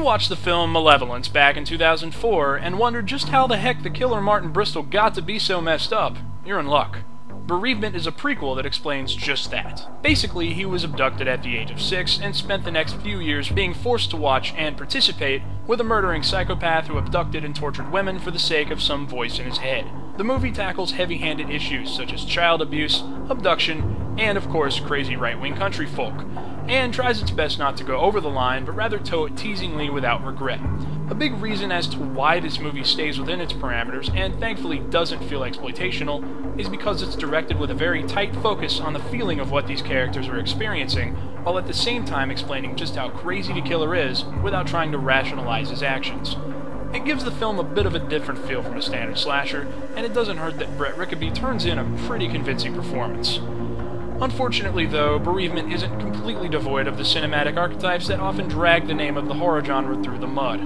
watched the film Malevolence back in 2004 and wondered just how the heck the killer Martin Bristol got to be so messed up, you're in luck. Bereavement is a prequel that explains just that. Basically, he was abducted at the age of 6 and spent the next few years being forced to watch and participate with a murdering psychopath who abducted and tortured women for the sake of some voice in his head. The movie tackles heavy-handed issues such as child abuse, abduction, and of course crazy right-wing country folk, and tries its best not to go over the line, but rather toe it teasingly without regret. A big reason as to why this movie stays within its parameters, and thankfully doesn't feel exploitational, is because it's directed with a very tight focus on the feeling of what these characters are experiencing, while at the same time explaining just how crazy the killer is, without trying to rationalize his actions. It gives the film a bit of a different feel from a standard slasher, and it doesn't hurt that Brett Rickaby turns in a pretty convincing performance. Unfortunately, though, Bereavement isn't completely devoid of the cinematic archetypes that often drag the name of the horror genre through the mud.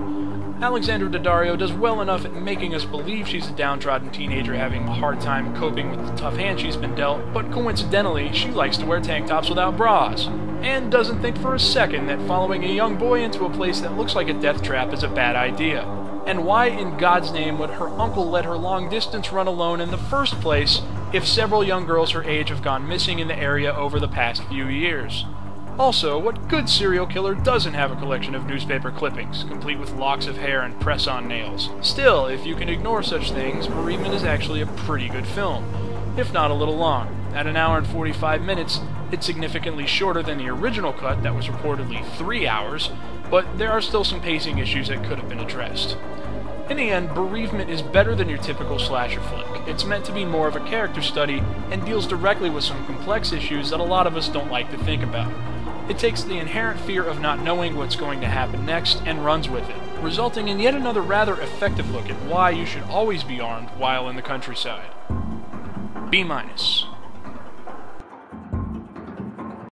Alexandra Daddario does well enough at making us believe she's a downtrodden teenager having a hard time coping with the tough hand she's been dealt, but coincidentally, she likes to wear tank tops without bras, and doesn't think for a second that following a young boy into a place that looks like a death trap is a bad idea. And why in God's name would her uncle let her long-distance run alone in the first place if several young girls her age have gone missing in the area over the past few years? Also, what good serial killer doesn't have a collection of newspaper clippings, complete with locks of hair and press-on nails? Still, if you can ignore such things, Bereavement is actually a pretty good film, if not a little long. At an hour and 45 minutes, it's significantly shorter than the original cut that was reportedly 3 hours, but there are still some pacing issues that could have been addressed. In the end, Bereavement is better than your typical slasher flick. It's meant to be more of a character study and deals directly with some complex issues that a lot of us don't like to think about. It takes the inherent fear of not knowing what's going to happen next and runs with it, resulting in yet another rather effective look at why you should always be armed while in the countryside. B-.